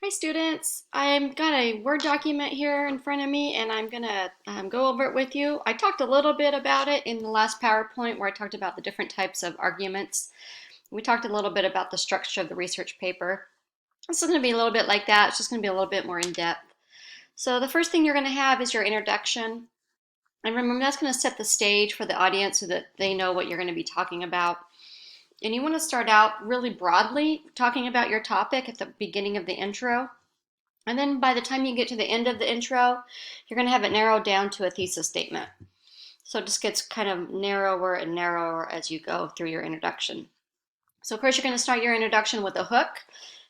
Hi students, I've got a Word document here in front of me and I'm gonna go over it with you. I talked a little bit about it in the last PowerPoint where I talked about the different types of arguments. We talked a little bit about the structure of the research paper. This is gonna be a little bit like that, it's just gonna be a little bit more in depth. So the first thing you're gonna have is your introduction. And remember that's gonna set the stage for the audience so that they know what you're gonna be talking about. And you wanna start out really broadly talking about your topic at the beginning of the intro. And then by the time you get to the end of the intro, you're going to have it narrowed down to a thesis statement. So it just gets kind of narrower and narrower as you go through your introduction. So, of course, you're going to start your introduction with a hook.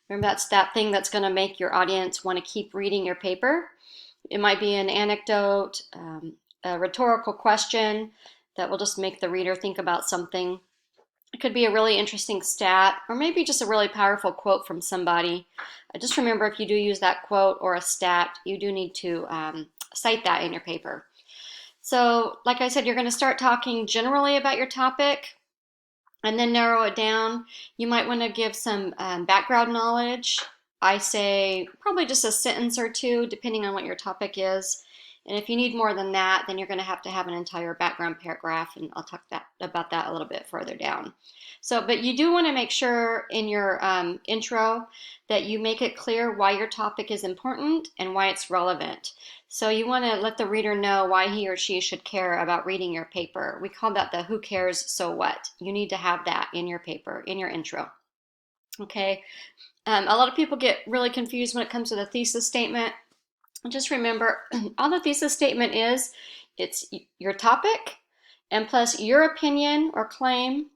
Remember, that's that thing that's going to make your audience want to keep reading your paper. It might be an anecdote, a rhetorical question that will just make the reader think about something. It could be a really interesting stat, or maybe just a really powerful quote from somebody. Just remember, if you do use that quote or a stat, you do need to cite that in your paper. So, like I said, you're going to start talking generally about your topic and then narrow it down. You might want to give some background knowledge. I say probably just a sentence or two, depending on what your topic is. And if you need more than that, then you're going to have an entire background paragraph, and I'll talk about that a little bit further down. So, but you do want to make sure in your intro that you make it clear why your topic is important and why it's relevant. So you want to let the reader know why he or she should care about reading your paper. We call that the who cares, so what. You need to have that in your paper, in your intro. Okay. A lot of people get really confused when it comes to the thesis statement. Just remember, all the thesis statement is, it's your topic and plus your opinion or claim,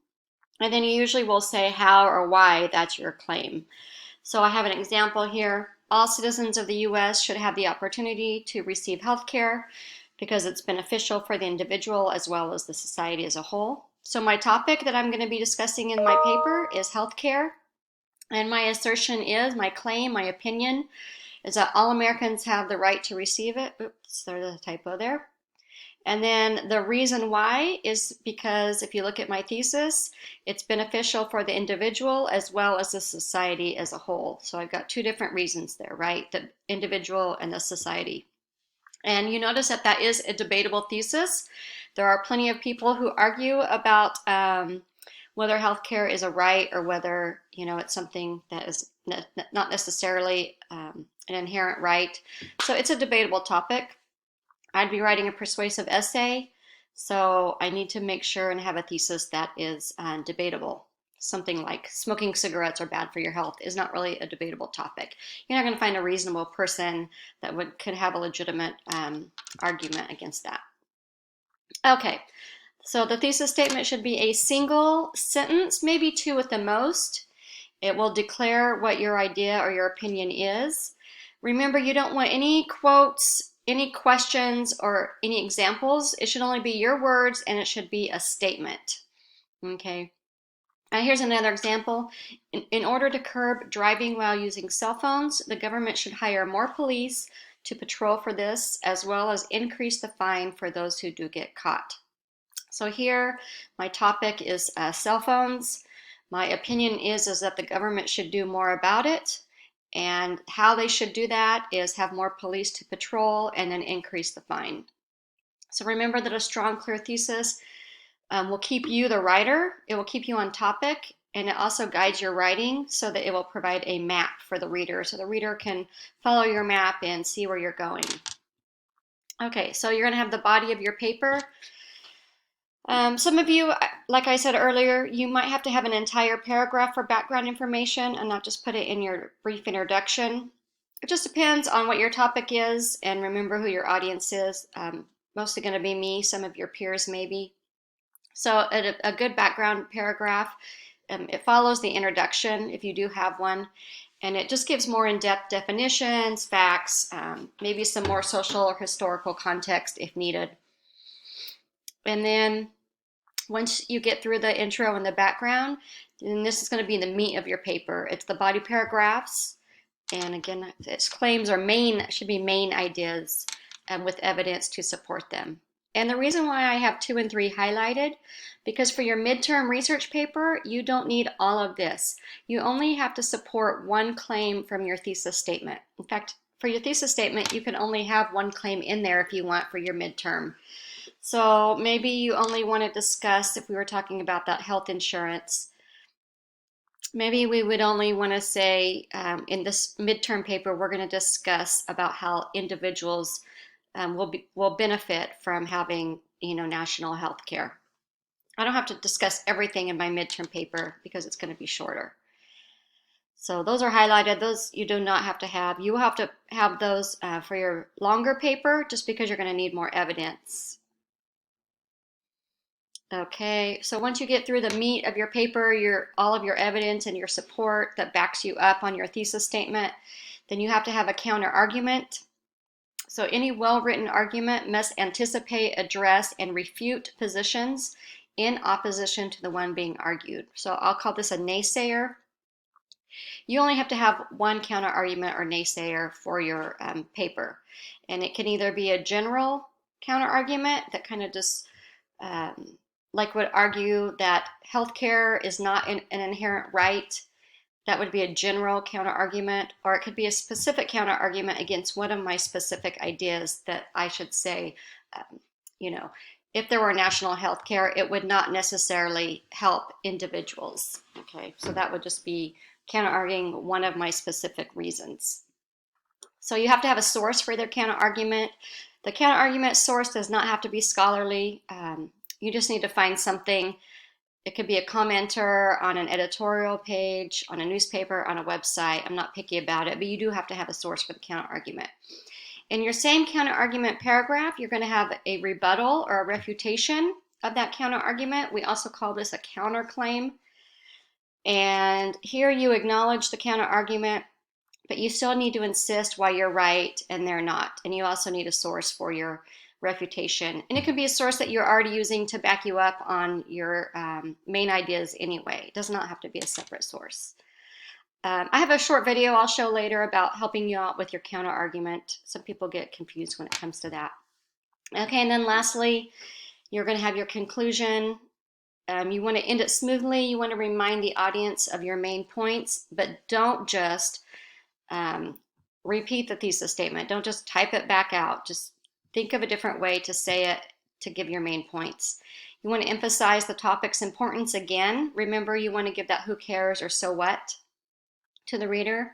and then you usually will say how or why that's your claim. So I have an example here. All citizens of the U.S. should have the opportunity to receive health care because it's beneficial for the individual as well as the society as a whole. So my topic that I'm going to be discussing in my paper is health care. And my assertion is, my claim, my opinion, is that all Americans have the right to receive it. Oops, there's a typo there. And then the reason why is because if you look at my thesis, it's beneficial for the individual as well as the society as a whole. So I've got two different reasons there, right? The individual and the society. And you notice that that is a debatable thesis. There are plenty of people who argue about whether healthcare is a right or whether it's something that is not necessarily an inherent right. So it's a debatable topic. I'd be writing a persuasive essay, so I need to make sure and have a thesis that is debatable. Something like smoking cigarettes are bad for your health is not really a debatable topic. You're not going to find a reasonable person that could have a legitimate argument against that. Okay, so the thesis statement should be a single sentence, maybe two at the most. It will declare what your idea or your opinion is. Remember, you don't want any quotes, any questions, or any examples. It should only be your words and it should be a statement. Okay. Here's another example. In order to curb driving while using cell phones, the government should hire more police to patrol for this, as well as increase the fine for those who do get caught. So here, my topic is cell phones. My opinion is that the government should do more about it. And how they should do that is have more police to patrol and then increase the fine. So remember that a strong, clear thesis will keep you the writer, it will keep you on topic, and it also guides your writing so that it will provide a map for the reader so the reader can follow your map and see where you're going. Okay, so you're going to have the body of your paper. Some of you, like I said earlier, you might have to have an entire paragraph for background information and not just put it in your brief introduction. It just depends on what your topic is, and remember who your audience is. Mostly going to be me, some of your peers maybe. So a good background paragraph, it follows the introduction if you do have one, and it just gives more in-depth definitions, facts, maybe some more social or historical context if needed. And then once you get through the intro and the background, then this is going to be the meat of your paper. It's the body paragraphs, and again, its claims are should be main ideas with evidence to support them. And the reason why I have 2 and 3 highlighted, because for your midterm research paper, you don't need all of this. You only have to support one claim from your thesis statement. In fact, for your thesis statement, you can only have one claim in there if you want for your midterm. So maybe you only want to discuss, if we were talking about that health insurance, maybe we would only want to say in this midterm paper, we're going to discuss about how individuals will benefit from having national health care. I don't have to discuss everything in my midterm paper because it's going to be shorter. So those are highlighted. Those you do not have to have. You will have to have those for your longer paper just because you're going to need more evidence. Okay, so once you get through the meat of your paper, all of your evidence and your support that backs you up on your thesis statement, then you have to have a counter argument. So any well-written argument must anticipate, address, and refute positions in opposition to the one being argued. So I'll call this a naysayer. You only have to have one counter argument or naysayer for your paper. And it can either be a general counter argument that kind of just like would argue that healthcare is not an inherent right. That would be a general counter argument, or it could be a specific counter argument against one of my specific ideas that I should say, um, you know, if there were national health care, it would not necessarily help individuals. Okay, so that would just be counter arguing one of my specific reasons. So you have to have a source for their counter argument. The counter argument source does not have to be scholarly. You just need to find something. It could be a commenter on an editorial page, on a newspaper, on a website. I'm not picky about it, but you do have to have a source for the counter argument. In your same counter argument paragraph, you're going to have a rebuttal or a refutation of that counter argument. We also call this a counterclaim. And here you acknowledge the counter argument, but you still need to insist why you're right and they're not. And you also need a source for your refutation. And it could be a source that you're already using to back you up on your main ideas anyway. It does not have to be a separate source. I have a short video I'll show later about helping you out with your counter argument. Some people get confused when it comes to that. Okay, and then lastly, you're going to have your conclusion. You want to end it smoothly. You want to remind the audience of your main points, but don't just repeat the thesis statement. Don't just type it back out. Just think of a different way to say it to give your main points. You want to emphasize the topic's importance again. Remember, you want to give that who cares or so what to the reader.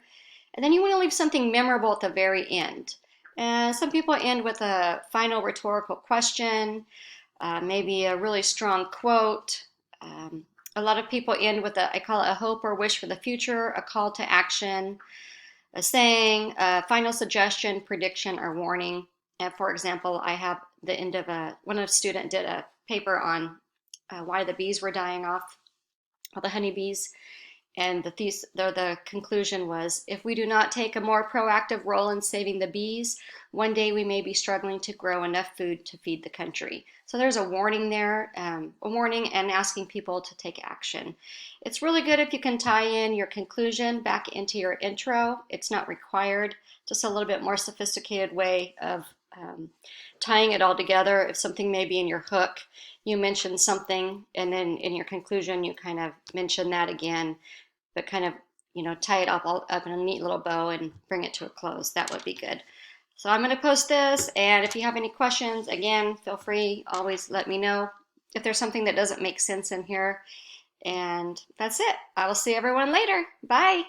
And then you want to leave something memorable at the very end. Some people end with a final rhetorical question, maybe a really strong quote. A lot of people end with I call it a hope or wish for the future, a call to action, a saying, a final suggestion, prediction, or warning. For example, I have the end of one of the student did a paper on why the bees were dying off, all the honeybees. And the conclusion was, if we do not take a more proactive role in saving the bees, one day we may be struggling to grow enough food to feed the country. So there's a warning there, a warning and asking people to take action. It's really good if you can tie in your conclusion back into your intro. It's not required, just a little bit more sophisticated way of tying it all together. If something may be in your hook, you mention something, and then in your conclusion, you kind of mention that again, but kind of, tie it all up in a neat little bow and bring it to a close. That would be good. So I'm going to post this, and if you have any questions, again, feel free, always let me know if there's something that doesn't make sense in here. And that's it. I will see everyone later. Bye.